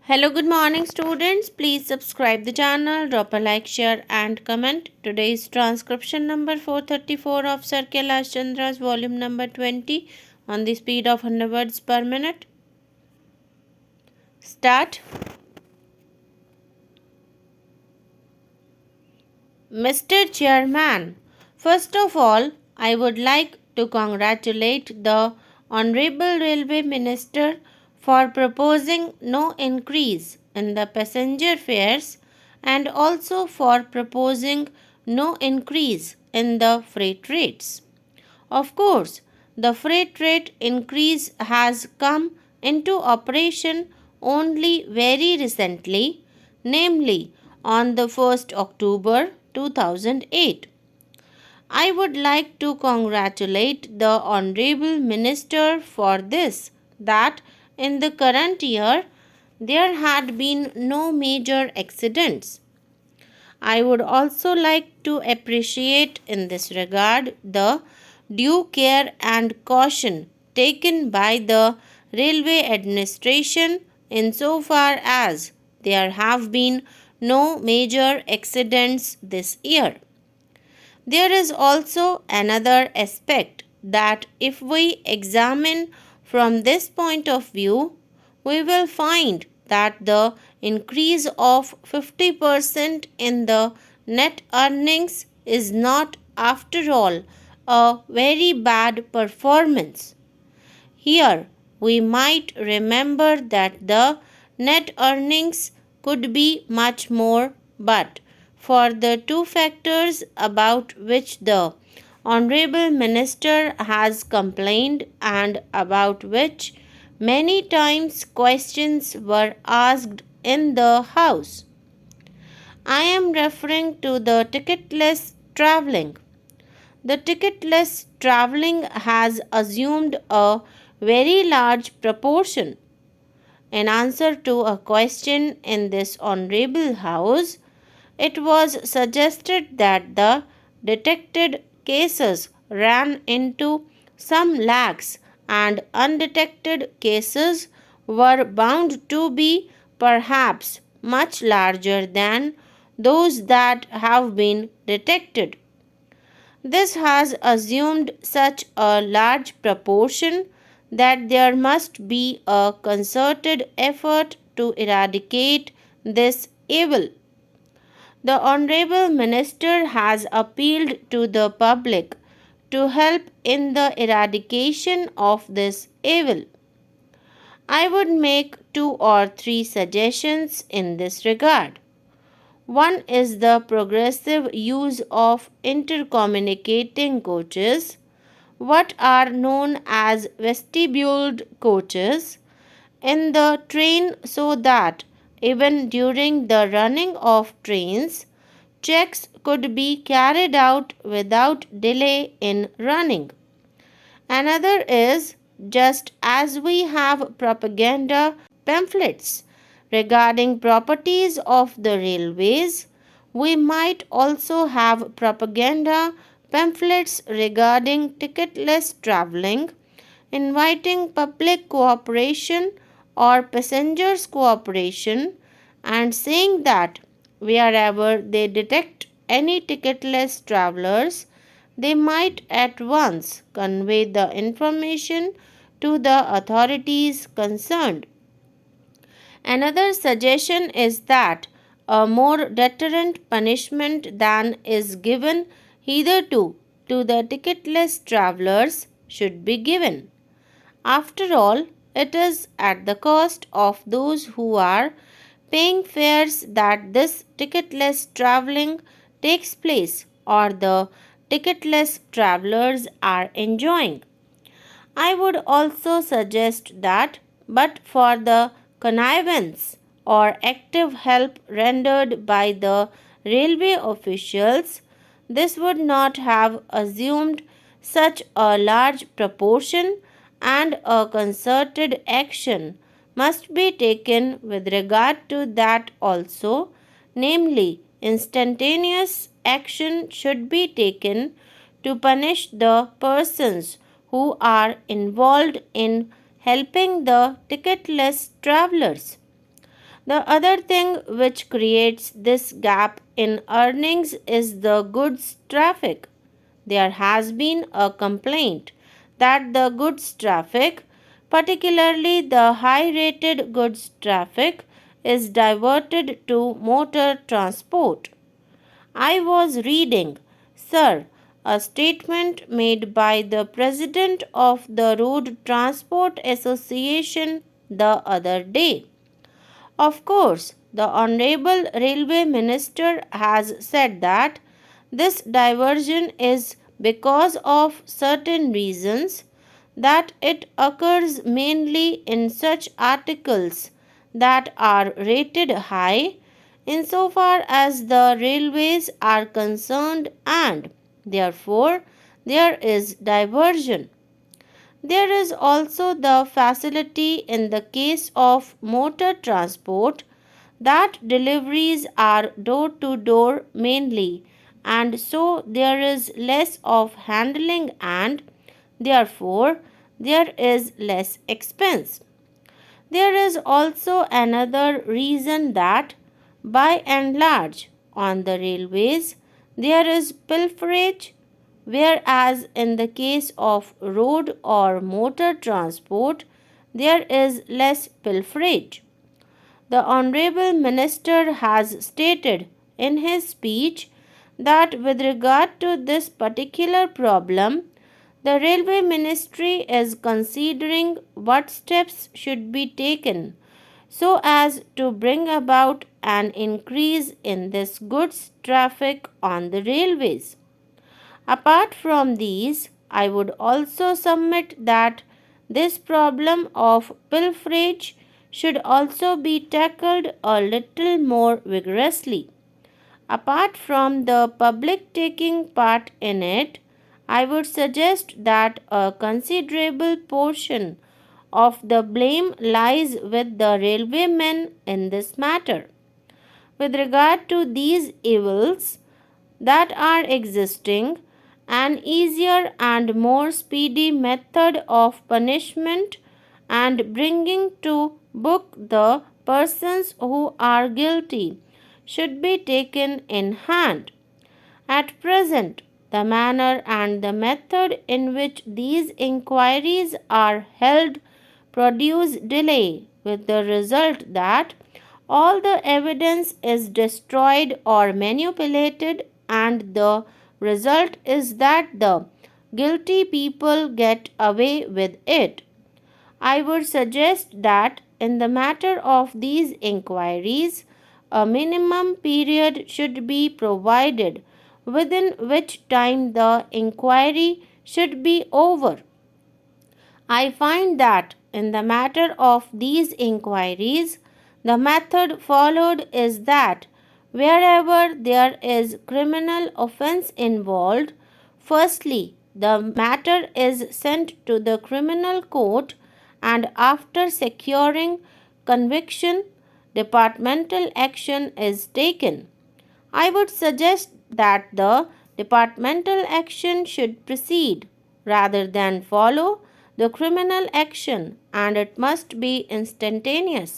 Hello, good morning, students. Please subscribe the channel, drop a like, share, and comment. Today's transcription number 434 of Sir Kailash Chandra's volume number 20 on the speed of 100 words per minute. Start. Mr. Chairman, first of all, I would like to congratulate the Honorable Railway Minister for proposing no increase in the passenger fares and also for proposing no increase in the freight rates. Of course, the freight rate increase has come into operation only very recently, namely on the 1st October 2008. I would like to congratulate the Honorable Minister for this, that in the current year there had been no major accidents. I would also like to appreciate in this regard the due care and caution taken by the railway administration insofar as there have been no major accidents this year. There is also another aspect that if we examine from this point of view, we will find that the increase of 50% in the net earnings is not, after all, a very bad performance. Here, we might remember that the net earnings could be much more, but for the two factors about which the Honorable Minister has complained and about which many times questions were asked in the House. I am referring to the ticketless travelling. The ticketless travelling has assumed a very large proportion. In answer to a question in this Honorable House, it was suggested that the detected cases ran into some lakhs and undetected cases were bound to be perhaps much larger than those that have been detected. This has assumed such a large proportion that there must be a concerted effort to eradicate this evil. The Honorable Minister has appealed to the public to help in the eradication of this evil. I would make 2 or 3 suggestions in this regard. One is the progressive use of intercommunicating coaches, what are known as vestibuled coaches, in the train so that even during the running of trains, checks could be carried out without delay in running. Another is, just as we have propaganda pamphlets regarding properties of the railways, we might also have propaganda pamphlets regarding ticketless travelling, inviting public cooperation or passengers' cooperation, and saying that wherever they detect any ticketless travellers, they might at once convey the information to the authorities concerned. Another suggestion is that a more deterrent punishment than is given hitherto to the ticketless travellers should be given. After all, it is at the cost of those who are paying fares that this ticketless travelling takes place or the ticketless travellers are enjoying. I would also suggest that, but for the connivance or active help rendered by the railway officials, this would not have assumed such a large proportion, and a concerted action must be taken with regard to that also, namely, instantaneous action should be taken to punish the persons who are involved in helping the ticketless travellers. The other thing which creates this gap in earnings is the goods traffic. There has been a complaint that the goods traffic, particularly the high rated goods traffic, is diverted to motor transport. I was reading, sir, a statement made by the president of the Road Transport Association the other day. Of course, the Honorable Railway Minister has said that this diversion is because of certain reasons, that it occurs mainly in such articles that are rated high insofar as the railways are concerned, and therefore there is diversion. There is also the facility in the case of motor transport that deliveries are door to door mainly, and so there is less of handling, and therefore there is less expense. There is also another reason that, by and large, on the railways there is pilferage, whereas in the case of road or motor transport there is less pilferage. The Honorable Minister has stated in his speech that with regard to this particular problem, the Railway Ministry is considering what steps should be taken so as to bring about an increase in this goods traffic on the railways. Apart from these, I would also submit that this problem of pilferage should also be tackled a little more vigorously. Apart from the public taking part in it, I would suggest that a considerable portion of the blame lies with the railwaymen in this matter. With regard to these evils that are existing, an easier and more speedy method of punishment and bringing to book the persons who are guilty should be taken in hand. At present, the manner and the method in which these inquiries are held produce delay, with the result that all the evidence is destroyed or manipulated, and the result is that the guilty people get away with it. I would suggest that in the matter of these inquiries, a minimum period should be provided within which time the inquiry should be over. I find that in the matter of these inquiries, the method followed is that wherever there is criminal offense involved, firstly, the matter is sent to the criminal court, and after securing conviction, departmental action is taken. I would suggest that the departmental action should precede rather than follow the criminal action, and it must be instantaneous.